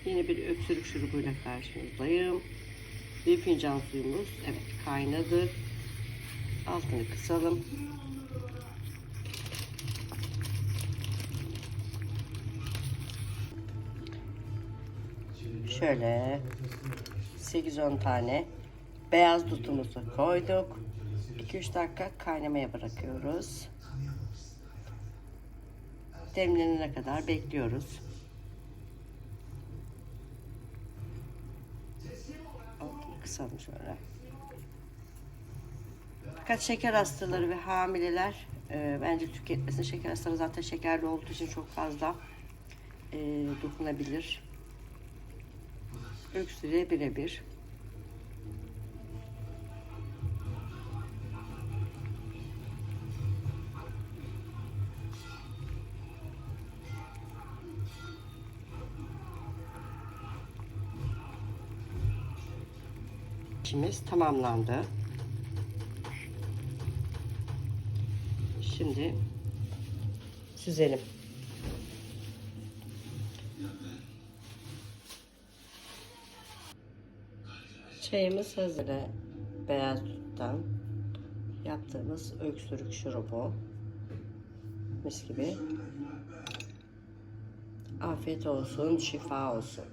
Yine bir öksürük şurubuyla karşınızdayım. Bir fincan suyumuz evet kaynadı. Altını kısalım. Şöyle 8-10 tane beyaz dutumuzu koyduk. 2-3 dakika kaynamaya bırakıyoruz. Demlenene kadar bekliyoruz. Altını kısalım şöyle. Fakat şeker hastaları ve hamileler bence tüketmesin. Şeker hastaları zaten şekerli olduğu için çok fazla dokunabilir. Öksürüğe birebir. İşimiz tamamlandı. Şimdi süzelim. Çayımız hazır. Beyaz duttan yaptığımız öksürük şurubu. Mis gibi. Afiyet olsun, şifa olsun.